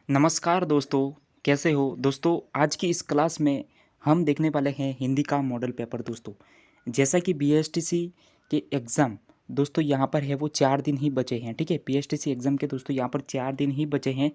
नमस्कार दोस्तों, कैसे हो? दोस्तों, आज की इस क्लास में हम देखने वाले हैं हिंदी का मॉडल पेपर दोस्तों। जैसा कि बीएसटीसी के एग्ज़ाम दोस्तों यहाँ पर है वो 4 दिन ही बचे हैं, ठीक है? बीएसटीसी एग्ज़ाम के दोस्तों यहाँ पर 4 दिन ही बचे हैं।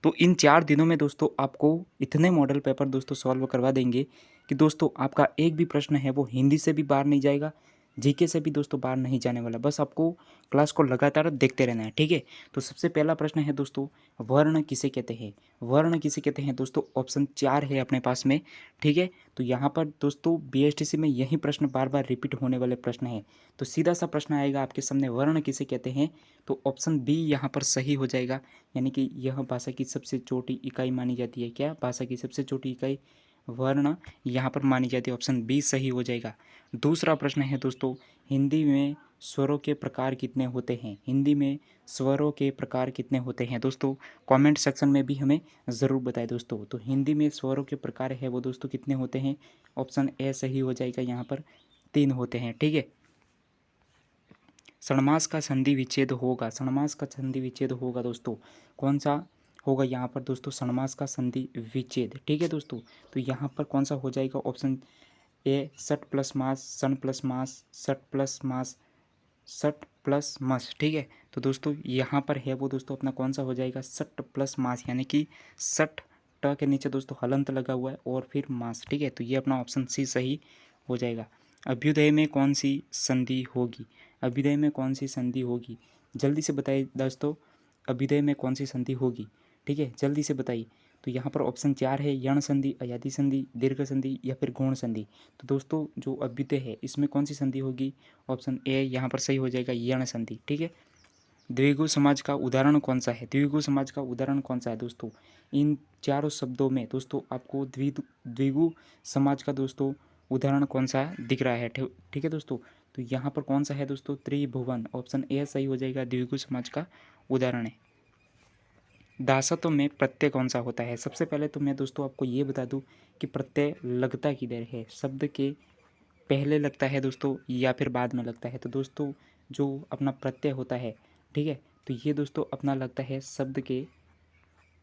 तो इन 4 दिनों में दोस्तों आपको इतने मॉडल पेपर दोस्तों सॉल्व करवा देंगे कि दोस्तों आपका एक भी प्रश्न है वो हिंदी से भी बाहर नहीं जाएगा, जीके से भी दोस्तों बाहर नहीं जाने वाला। बस आपको क्लास को लगातार देखते रहना है, ठीक है? तो सबसे पहला प्रश्न है दोस्तों, वर्ण किसे कहते हैं? वर्ण किसे कहते हैं दोस्तों? ऑप्शन 4 है अपने पास में, ठीक है? तो यहाँ पर दोस्तों बीएसटीसी में यही प्रश्न बार-बार रिपीट होने वाले प्रश्न हैं। तो सीधा-सा प्रश्न आएगा आपके सामने, वर्ण किसे कहते हैं? तो ऑप्शन बी यहाँ पर सही हो जाएगा, यानी कि यह भाषा की सबसे छोटी इकाई मानी जाती है। क्या? भाषा की सबसे छोटी इकाई वर्ण यहाँ पर मानी जाती है, ऑप्शन बी सही हो जाएगा। दूसरा प्रश्न है दोस्तों, हिंदी में स्वरों के प्रकार कितने होते हैं? हिंदी में स्वरों के प्रकार कितने होते हैं दोस्तों? कमेंट सेक्शन में भी हमें ज़रूर बताएं दोस्तों। तो हिंदी में स्वरों के प्रकार है वो दोस्तों कितने होते हैं? ऑप्शन ए सही हो जाएगा, यहाँ पर 3 होते हैं, ठीक है? षण्मास का संधि विच्छेद होगा, षण्मास का संधि विच्छेद होगा दोस्तों, कौन सा होगा यहाँ पर दोस्तों? षण्मास का संधि विच्छेद, ठीक है दोस्तों? तो यहाँ पर कौन सा हो जाएगा? ऑप्शन ए सट प्लस मास, सन प्लस मास, सट प्लस मास, सट प्लस मस, ठीक है? तो दोस्तों यहाँ पर है वो दोस्तों अपना कौन सा हो जाएगा? सट प्लस मास, यानी कि सट ट के नीचे दोस्तों हलंत लगा हुआ है और फिर मास, ठीक है? तो ये अपना ऑप्शन सी सही हो जाएगा। अभ्युदय में कौन सी संधि होगी? अभ्युदय में कौन सी संधि होगी? जल्दी से बताइए दोस्तों, अभ्युदय में कौन सी संधि होगी? ठीक है, जल्दी से बताइए। तो यहाँ पर ऑप्शन 4 है, यण संधि, अयादि संधि, दीर्घ संधि या फिर गौण संधि। तो दोस्तों जो अभ्युदय है इसमें कौन सी संधि होगी? ऑप्शन ए यहाँ पर सही हो जाएगा, यण संधि, ठीक है? द्विगु समाज का उदाहरण कौन सा है? द्विगु समाज का उदाहरण कौन सा है दोस्तों? इन चारों शब्दों में दोस्तों आपको द्विगु समाज का दोस्तों उदाहरण कौन सा दिख रहा है? ठीक है दोस्तों? तो यहाँ पर कौन सा है दोस्तों? त्रिभुवन, ऑप्शन ए सही हो जाएगा, द्विगु समाज का उदाहरण है। दासत्व में प्रत्यय कौन सा होता है? सबसे पहले तो मैं दोस्तों आपको ये बता दूं कि प्रत्यय लगता किधर है, शब्द के पहले लगता है दोस्तों या फिर बाद में लगता है? तो दोस्तों जो अपना प्रत्यय होता है, ठीक है, तो ये दोस्तों अपना लगता है शब्द के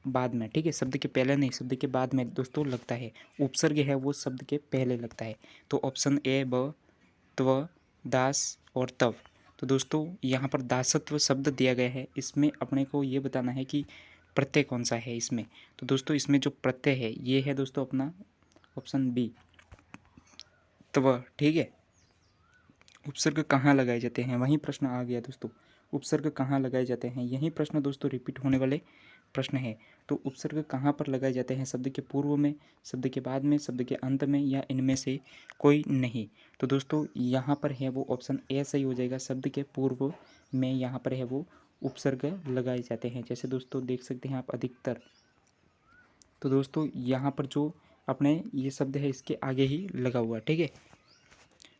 बाद में, ठीक है? शब्द के पहले नहीं, शब्द के बाद में दोस्तों लगता है। उपसर्ग है वो शब्द के पहले लगता है। तो ऑप्शन ए ब, त्व, दास और तव। तो दोस्तों यहाँ पर दासत्व शब्द दिया गया है, इसमें अपने को ये बताना है कि प्रत्यय कौन सा है इसमें। तो दोस्तों इसमें जो प्रत्यय है ये है दोस्तों अपना ऑप्शन बी, त्व, ठीक है? उपसर्ग कहाँ लगाए जाते हैं? वही प्रश्न आ गया दोस्तों, उपसर्ग कहाँ लगाए जाते हैं? यही प्रश्न दोस्तों रिपीट होने वाले प्रश्न है। तो उपसर्ग कहाँ पर लगाए जाते हैं? शब्द के पूर्व में, शब्द के बाद में, शब्द के अंत में, या इनमें से कोई नहीं? तो दोस्तों यहाँ पर है वो ऑप्शन ए सही हो जाएगा, शब्द के पूर्व में यहाँ पर है वो उपसर्ग लगाए जाते हैं। जैसे दोस्तों देख सकते हैं आप, अधिकतर। तो दोस्तों यहाँ पर जो अपने ये शब्द है इसके आगे ही लगा हुआ, ठीक है?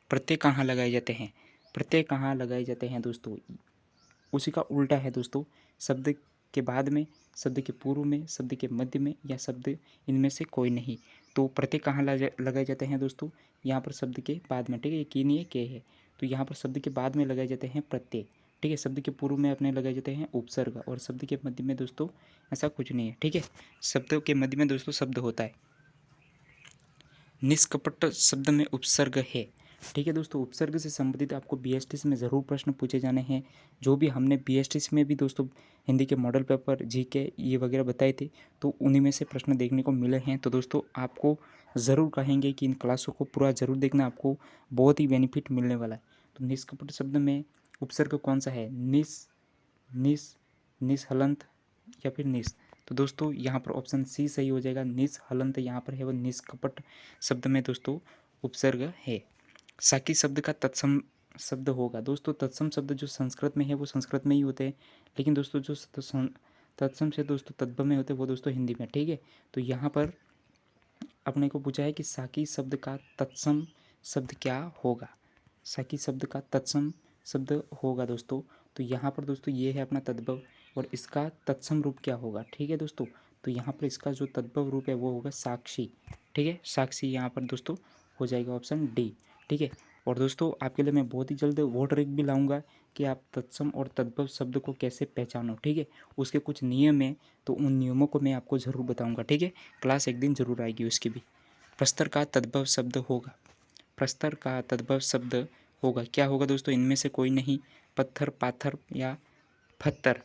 प्रत्यय कहाँ लगाए जाते हैं? प्रत्यय कहाँ लगाए जाते हैं दोस्तों? उसी का उल्टा है दोस्तों, शब्द के बाद में, शब्द के पूर्व में, शब्द के मध्य में, या शब्द इनमें से कोई नहीं। तो प्रत्यय कहाँ लगाए जाते हैं दोस्तों? यहाँ पर शब्द के बाद में, ठीक है? ये की नहीं है, के है। तो यहाँ पर शब्द के बाद में लगाए जाते हैं प्रत्यय, ठीक है? शब्द के पूर्व में अपने लगाए जाते हैं उपसर्ग, और शब्द के मध्य में दोस्तों ऐसा कुछ नहीं है, ठीक है? शब्द के मध्य में दोस्तों शब्द होता है। निष्कपट शब्द में उपसर्ग है, ठीक है दोस्तों? उपसर्ग से संबंधित आपको बीएसटीसी में ज़रूर प्रश्न पूछे जाने हैं। जो भी हमने बीएसटीसी में भी दोस्तों हिंदी के मॉडल पेपर, जीके ये वगैरह बताए थे, तो उन्हीं में से प्रश्न देखने को मिले हैं। तो दोस्तों आपको ज़रूर कहेंगे कि इन क्लासों को पूरा ज़रूर देखना, आपको बहुत ही बेनिफिट मिलने वाला है। तो निष्कपट शब्द में उपसर्ग कौन सा है? निस, निस हलंत या फिर निस। तो दोस्तों यहाँ पर ऑप्शन सी सही हो जाएगा, निस हलंत यहाँ पर है वो निष्कपट शब्द में दोस्तों उपसर्ग है। साकी शब्द का तत्सम शब्द होगा दोस्तों, तत्सम शब्द जो संस्कृत में है वो संस्कृत में ही होते हैं, लेकिन दोस्तों जो तत्सम से दोस्तों तद्भव में होते हैं वो दोस्तों हिंदी में, ठीक है? तो यहाँ पर अपने को पूछा है कि साकी शब्द का तत्सम शब्द क्या होगा? साकी शब्द का तत्सम शब्द होगा दोस्तों, तो यहाँ पर दोस्तों ये है अपना तद्भव, और इसका तत्सम रूप क्या होगा? ठीक है दोस्तों, तो यहाँ पर इसका जो तद्भव रूप है वो होगा साक्षी, ठीक है? साक्षी यहाँ पर दोस्तों हो जाएगा ऑप्शन डी, ठीक है? और दोस्तों आपके लिए मैं बहुत ही जल्द वो ट्रिक भी लाऊंगा कि आप तत्सम और तद्भव शब्द को कैसे पहचानो, ठीक है। उसके कुछ नियम हैं, तो उन नियमों को मैं आपको ज़रूर बताऊँगा, ठीक है। क्लास एक दिन ज़रूर आएगी उसकी भी। प्रस्तर का तद्भव शब्द होगा, प्रस्तर का तद्भव शब्द होगा, क्या होगा दोस्तों, इनमें से कोई नहीं, पत्थर, पाथर या पत्थर।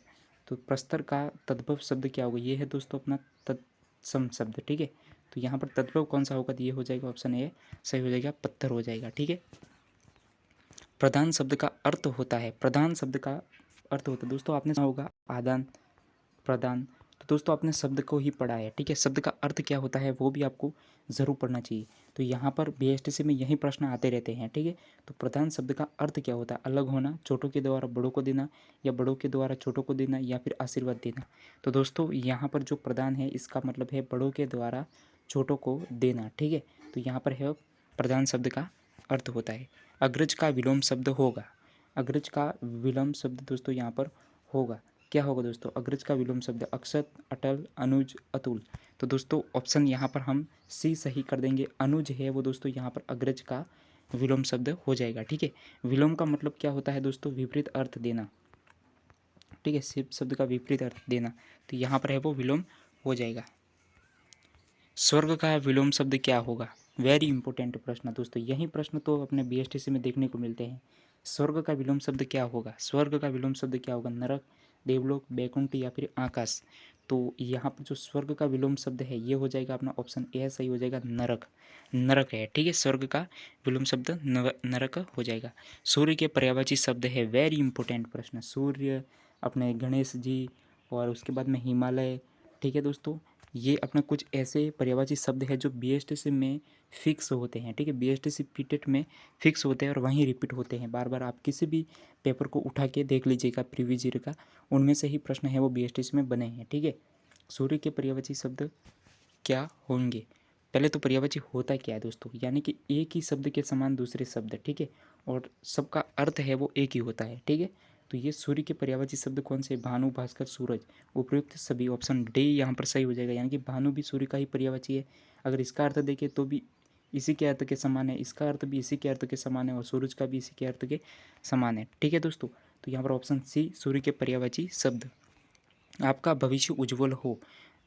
तो प्रस्तर का तद्भव शब्द क्या होगा, ये है दोस्तों अपना तत्सम शब्द, ठीक है। तो यहाँ पर तद्भव कौन सा होगा, तो ये हो जाएगा ऑप्शन ए सही हो जाएगा, पत्थर हो जाएगा, ठीक है। प्रधान शब्द का अर्थ होता है, प्रधान शब्द का अर्थ होता है दोस्तों, आपने सुना होगा आदान प्रदान। तो दोस्तों आपने शब्द को ही पढ़ा है, ठीक है। शब्द का अर्थ क्या होता है वो भी आपको ज़रूर पढ़ना चाहिए। तो यहाँ पर बीएसटीसी में यही प्रश्न आते रहते हैं, ठीक है। तो प्रधान शब्द का अर्थ क्या होता है, अलग होना, छोटों के द्वारा बड़ों को देना, या बड़ों के द्वारा छोटों को देना, या फिर आशीर्वाद देना। तो दोस्तों यहाँ पर जो प्रधान है इसका मतलब है बड़ों के द्वारा छोटों को देना, ठीक है। तो यहाँ पर है प्रधान शब्द का अर्थ होता है। अग्रज का विलोम शब्द होगा, अग्रज का विलोम शब्द दोस्तों यहाँ पर होगा, क्या होगा दोस्तों, अग्रज का विलोम शब्द अक्षत, अटल, अनुज, अतुल। तो दोस्तों ऑप्शन यहाँ पर हम सी सही कर देंगे, अनुज है वो दोस्तों यहाँ पर अग्रज का विलोम शब्द हो जाएगा, ठीक है। विलोम का मतलब क्या होता है दोस्तों, विपरीत अर्थ देना, ठीक है, सिर्फ शब्द का विपरीत अर्थ देना। तो यहाँ पर है वो विलोम हो जाएगा। स्वर्ग का विलोम शब्द क्या होगा, वेरी इंपॉर्टेंट प्रश्न दोस्तों, यही प्रश्न तो अपने बीएसटीसी में देखने को मिलते हैं। स्वर्ग का विलोम शब्द क्या होगा, स्वर्ग का विलोम शब्द क्या होगा, नरक, देवलोक, बैकुंठ या फिर आकाश। तो यहाँ पर जो स्वर्ग का विलोम शब्द है ये हो जाएगा अपना ऑप्शन ए सही हो जाएगा, नरक, नरक है, ठीक है। स्वर्ग का विलोम शब्द नरक हो जाएगा। सूर्य के पर्यायवाची शब्द है, वेरी इंपॉर्टेंट प्रश्न, सूर्य, अपने गणेश जी, और उसके बाद में हिमालय, ठीक है दोस्तों। ये अपना कुछ ऐसे पर्यायवाची शब्द है जो बीएसटीसी में फिक्स होते हैं, ठीक है। बीएसटीसी पीटेट में फिक्स होते हैं और वहीं रिपीट होते हैं बार बार। आप किसी भी पेपर को उठा के देख लीजिएगा प्रीवियस ईयर का, उनमें से ही प्रश्न है वो बीएसटीसी में बने हैं, ठीक है। सूर्य के पर्यायवाची शब्द क्या होंगे, पहले तो पर्यायवाची होता क्या है दोस्तों, यानी कि एक ही शब्द के समान दूसरे शब्द, ठीक है, और सबका अर्थ है वो एक ही होता है, ठीक है। तो ये सूर्य के पर्यायवाची शब्द कौन से, भानु, भास्कर, सूरज, उपयुक्त सभी, ऑप्शन डी यहाँ पर सही हो जाएगा। यानी कि भानु भी सूर्य का ही पर्यायवाची है, अगर इसका अर्थ देखें तो भी इसी के अर्थ के समान है, इसका अर्थ भी इसी के अर्थ के समान है, और सूरज का भी इसी के अर्थ के समान है, ठीक है दोस्तों। तो यहाँ पर ऑप्शन सी सूर्य के पर्यायवाची शब्द। आपका भविष्य उज्जवल हो,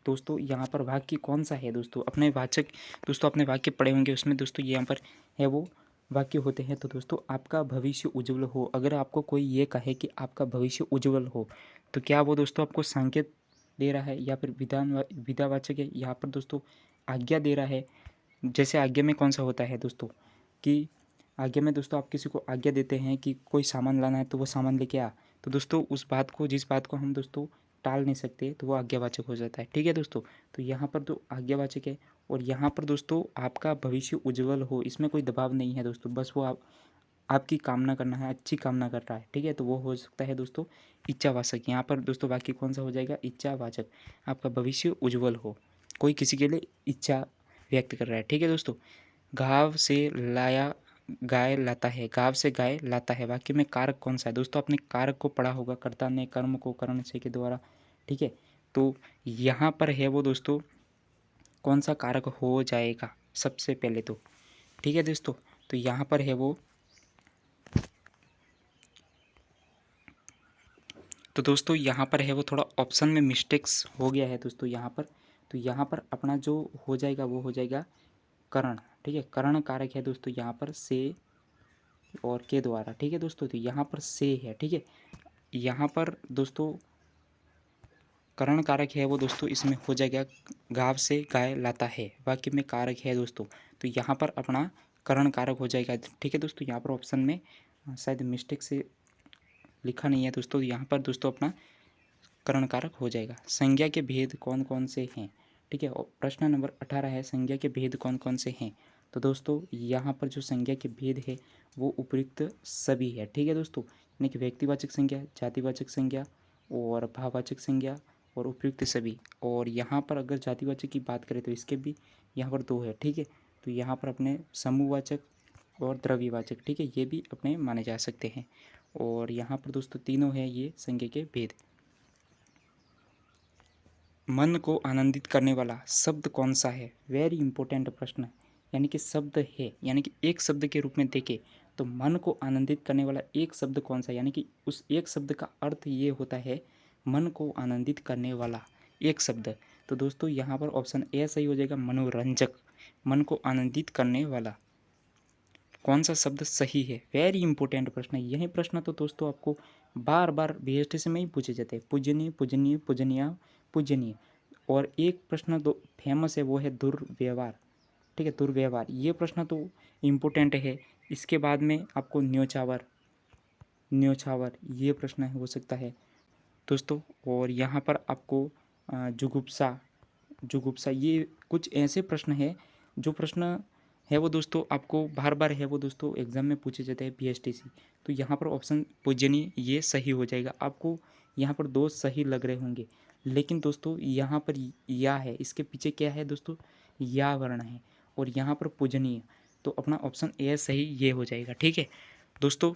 दोस्तों यहाँ पर वाक्य कौन सा है दोस्तों, अपने वाचक दोस्तों अपने वाक्य पढ़े होंगे, उसमें दोस्तों यहाँ पर है वो वाक्य होते हैं। तो दोस्तों आपका भविष्य उज्जवल हो, अगर आपको कोई ये कहे कि आपका भविष्य उज्जवल हो, तो क्या वो दोस्तों आपको संकेत दे रहा है या फिर विधावाचक है, यहाँ पर दोस्तों आज्ञा दे रहा है। जैसे आज्ञा में कौन सा होता है दोस्तों, कि आज्ञा में दोस्तों आप किसी को आज्ञा देते हैं कि कोई सामान लाना है तो वो सामान लेके आ, तो दोस्तों उस बात को, जिस बात को हम दोस्तों टाल नहीं सकते, तो वो आज्ञावाचक हो जाता है, ठीक है दोस्तों। तो यहाँ पर तो आज्ञावाचक है, और यहाँ पर दोस्तों आपका भविष्य उज्जवल हो, इसमें कोई दबाव नहीं है दोस्तों, बस वो आपकी कामना करना है, अच्छी कामना कर रहा है, ठीक है। तो वो हो सकता है दोस्तों इच्छावाचक, यहाँ पर दोस्तों वाक्य कौन सा हो जाएगा, इच्छावाचक, आपका भविष्य उज्जवल हो, कोई किसी के लिए इच्छा व्यक्त कर रहा है, ठीक है दोस्तों। घाव से लाया गाय लाता है, गाव से गाय लाता है, वाक्य में कारक कौन सा है दोस्तों, आपने कारक को पढ़ा होगा, कर्ता ने कर्म को करण से के द्वारा, ठीक है। तो यहाँ पर है वो दोस्तों कौन सा कारक हो जाएगा सबसे पहले तो, ठीक है दोस्तों। तो यहाँ पर है वो, तो दोस्तों यहाँ पर है वो थोड़ा ऑप्शन में मिस्टेक्स हो गया है दोस्तों यहाँ पर। तो यहाँ पर अपना जो हो जाएगा वो हो जाएगा करण, ठीक है, करण कारक है दोस्तों यहाँ पर से और के द्वारा, ठीक है दोस्तों। तो यहाँ पर से है, ठीक है, यहाँ पर दोस्तों करण कारक है वो दोस्तों इसमें हो जाएगा गाव से गाय लाता है, वाक्य में कारक है दोस्तों, तो यहाँ पर अपना करण कारक हो जाएगा, ठीक है दोस्तों। यहाँ पर ऑप्शन में शायद मिस्टेक से लिखा नहीं है दोस्तों, यहाँ पर दोस्तों अपना करण कारक हो जाएगा। संज्ञा के भेद कौन कौन से हैं, ठीक है, और प्रश्न नंबर 18 है, संज्ञा के भेद कौन कौन से हैं। तो दोस्तों यहाँ पर जो संज्ञा के भेद है वो उपयुक्त सभी है, ठीक है दोस्तों, यानी कि व्यक्तिवाचक संज्ञा, जातिवाचक संज्ञा और भाववाचक संज्ञा और उपयुक्त सभी। और यहाँ पर अगर जातिवाचक की बात करें तो इसके भी यहाँ पर दो है, ठीक है। तो यहाँ पर अपने समूहवाचक और द्रव्यवाचक, ठीक है, ये भी अपने माने जा सकते हैं। और यहाँ पर दोस्तों तीनों है ये संज्ञा के भेद। मन को आनंदित करने वाला शब्द कौन सा है, वेरी इंपॉर्टेंट प्रश्न, यानी कि शब्द है, यानी कि एक शब्द के रूप में देखें तो मन को आनंदित करने वाला एक शब्द कौन सा, यानी कि उस एक शब्द का अर्थ ये होता है मन को आनंदित करने वाला एक शब्द। तो दोस्तों यहाँ पर ऑप्शन ए सही हो जाएगा, मनोरंजक। मन को आनंदित करने वाला कौन सा शब्द सही है, वेरी इंपॉर्टेंट प्रश्न है। यही प्रश्न तो दोस्तों आपको बार बार बीएसटीसी में ही पूछे जाते हैं, पूजनीय पूजनीय पूजनीय पूजनीय। और एक प्रश्न दो फेमस है, वो है दुर्व्यवहार, ठीक है, दुर्व्यवहार। ये प्रश्न तो इम्पोर्टेंट है। इसके बाद में आपको न्योछावर, न्योछावर ये प्रश्न हो सकता है दोस्तों। और यहाँ पर आपको जुगुप्सा, जुगुप्सा, ये कुछ ऐसे प्रश्न है जो प्रश्न है वो दोस्तों आपको बार बार है वो दोस्तों एग्जाम में पूछे जाते हैं बीएसटीसी। तो यहाँ पर ऑप्शन पूजनीय ये सही हो जाएगा। आपको यहाँ पर दो सही लग रहे होंगे, लेकिन दोस्तों यहाँ पर या है, इसके पीछे क्या है दोस्तों, या वर्ण है, और यहाँ पर पूजनीय। तो अपना ऑप्शन ए सही ये हो जाएगा, ठीक है दोस्तों।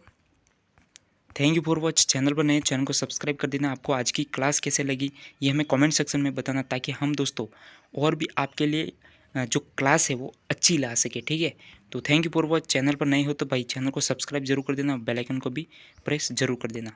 Thank you for watch. Channel पर नए, चैनल को सब्सक्राइब कर देना। आपको आज की क्लास कैसे लगी ये हमें कमेंट सेक्शन में बताना, ताकि हम दोस्तों और भी आपके लिए जो क्लास है वो अच्छी ला सके, ठीक है। तो thank you for watch. Channel पर नए हो तो भाई चैनल को सब्सक्राइब जरूर कर देना, बेल आइकन को भी प्रेस जरूर कर देना।